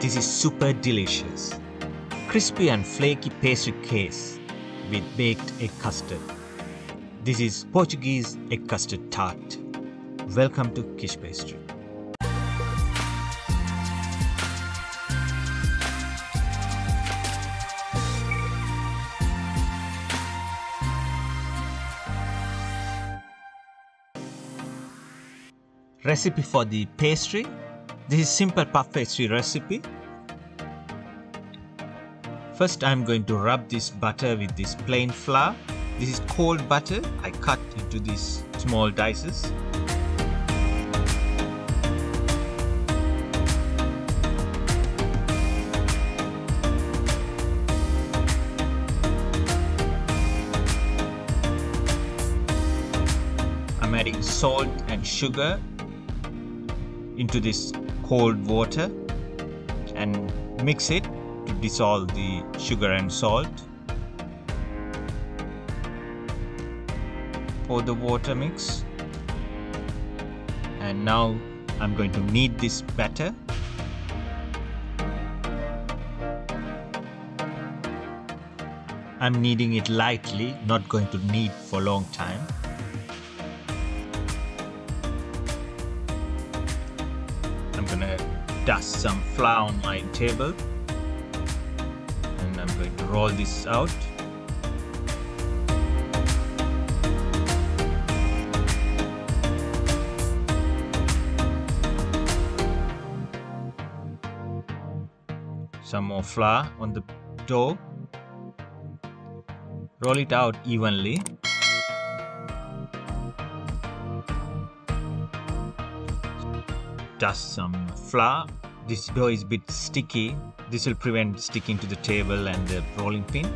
This is super delicious. Crispy and flaky pastry case with baked egg custard. This is Portuguese egg custard tart. Welcome to Kish Pastry. Recipe for the pastry. This is simple puff pastry recipe. First I'm going to rub this butter with this plain flour. This is cold butter. I cut into these small dices. I'm adding salt and sugar into this cold water and mix it to dissolve the sugar and salt. Pour the water mix, and now I'm going to knead this batter. I'm kneading it lightly, not going to knead for a long time. I'm gonna dust some flour on my table and I'm going to roll this out. Some more flour on the dough. Roll it out evenly. Dust some flour. This dough is a bit sticky. This will prevent sticking to the table and the rolling pin.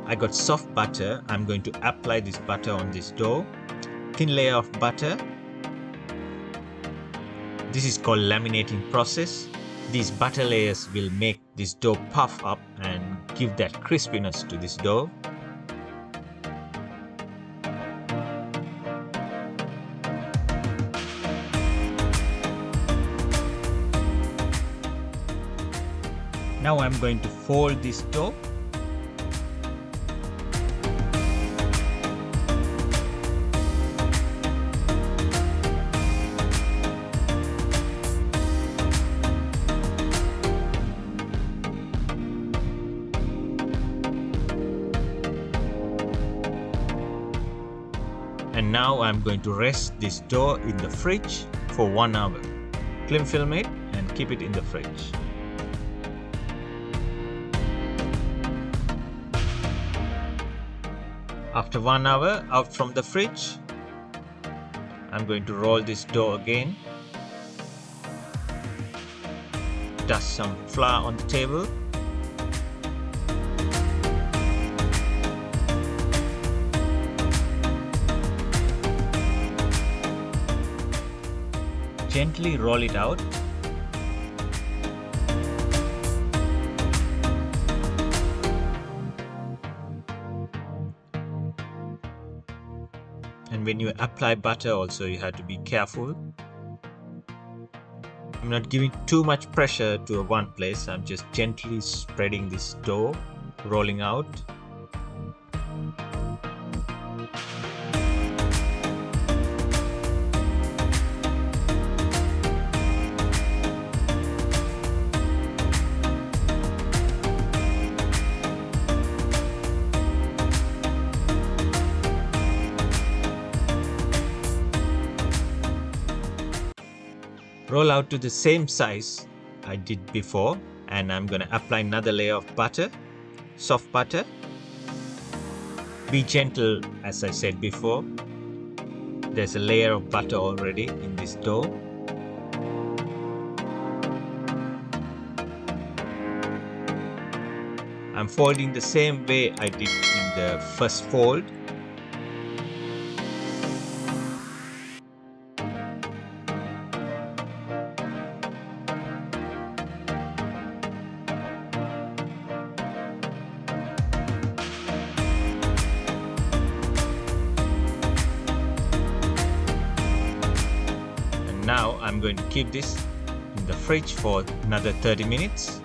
I got soft butter. I'm going to apply this butter on this dough. Thin layer of butter. This is called laminating process. These butter layers will make this dough puff up and give that crispiness to this dough. Now I'm going to fold this dough. And now I'm going to rest this dough in the fridge for 1 hour. Cling film it and keep it in the fridge. After 1 hour out from the fridge, I'm going to roll this dough again. Dust some flour on the table. Gently roll it out. And when you apply butter also, you have to be careful. I'm not giving too much pressure to one place. I'm just gently spreading this dough, rolling out. Roll out to the same size I did before, and I'm going to apply another layer of butter, soft butter. Be gentle, as I said before. There's a layer of butter already in this dough. I'm folding the same way I did in the first fold. And now I'm going to keep this in the fridge for another 30 minutes.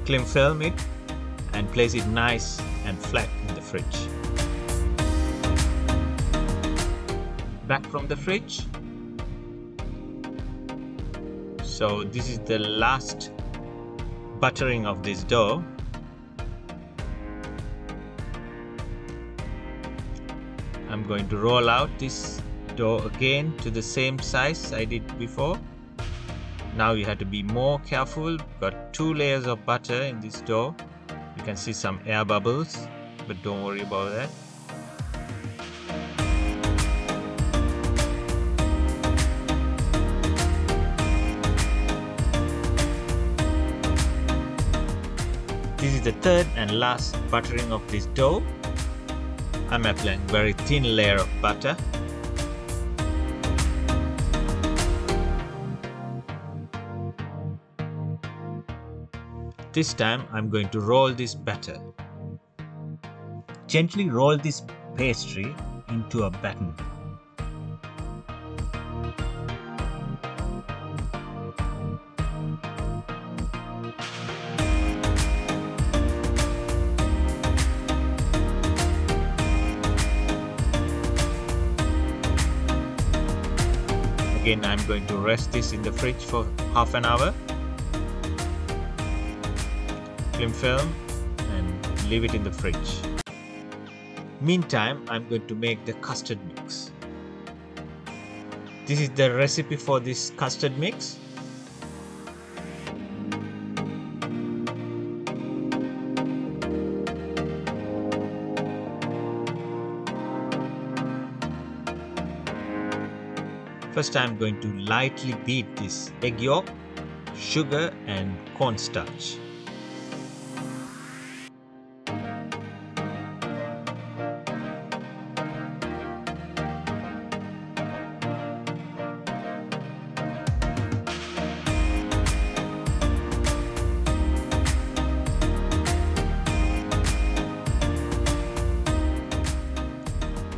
Cling film it and place it nice and flat in the fridge. Back from the fridge. So this is the last buttering of this dough. I'm going to roll out this dough again to the same size I did before. Now you have to be more careful. Got 2 layers of butter in this dough. You can see some air bubbles, but don't worry about that. This is the third and last buttering of this dough. I'm applying a very thin layer of butter. This time I'm going to roll this batter. Gently roll this pastry into a batten. Again, I'm going to rest this in the fridge for half an hour. Cling film and leave it in the fridge. Meantime, I'm going to make the custard mix. This is the recipe for this custard mix. First, I'm going to lightly beat this egg yolk, sugar and cornstarch.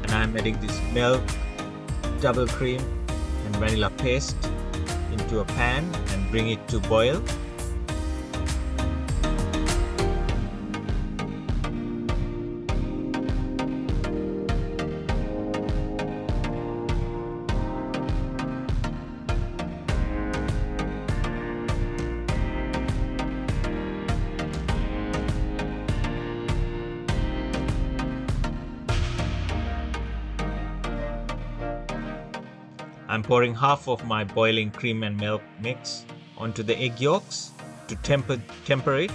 And I'm adding this milk, double cream and vanilla paste into a pan and bring it to boil. I'm pouring half of my boiling cream and milk mix onto the egg yolks to temper it.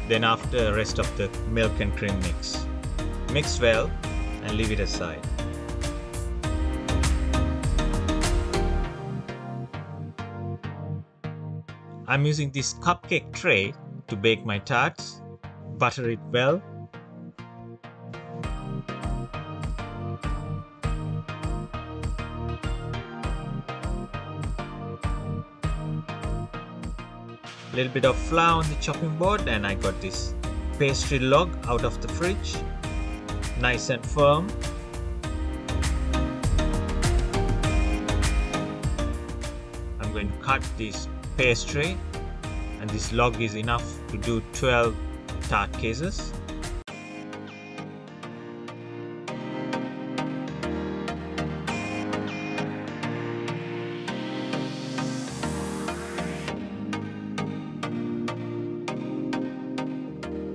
Then after the rest of the milk and cream mix. Mix well and leave it aside. I'm using this cupcake tray to bake my tarts. Butter it well. A little bit of flour on the chopping board and I got this pastry log out of the fridge. Nice and firm. I'm going to cut this pastry and this log is enough to do 12 tart cases.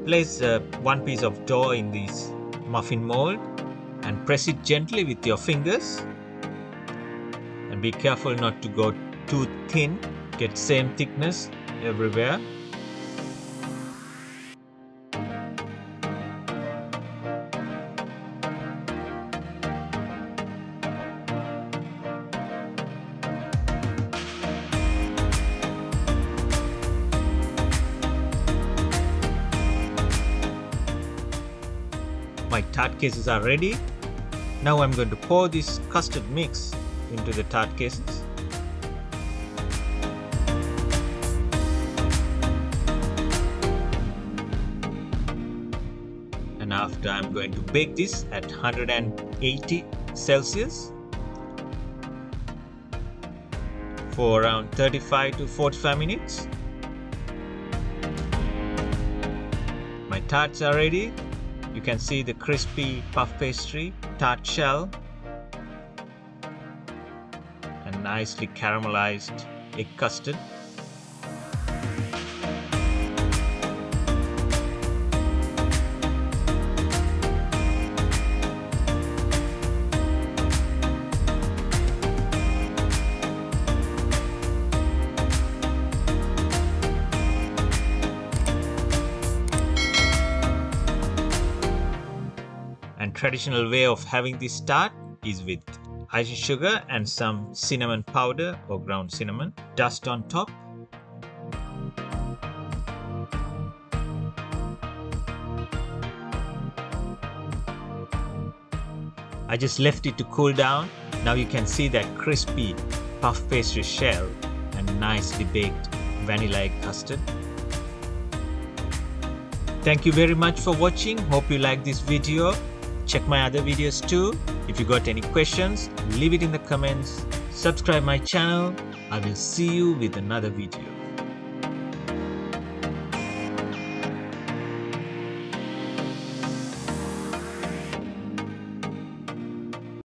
Place one piece of dough in this muffin mold and press it gently with your fingers and be careful not to go too thin. Get same thickness everywhere. My tart cases are ready. Now I'm going to pour this custard mix into the tart cases. And after, I'm going to bake this at 180 Celsius for around 35 to 45 minutes. My tarts are ready. You can see the crispy puff pastry, tart shell, and nicely caramelized egg custard. And traditional way of having this tart is with icing sugar and some cinnamon powder or ground cinnamon dust on top. I just left it to cool down. Now you can see that crispy puff pastry shell and nicely baked vanilla egg custard. Thank you very much for watching. Hope you like this video. Check my other videos too. If you got any questions, leave it in the comments. Subscribe my channel. I will see you with another video.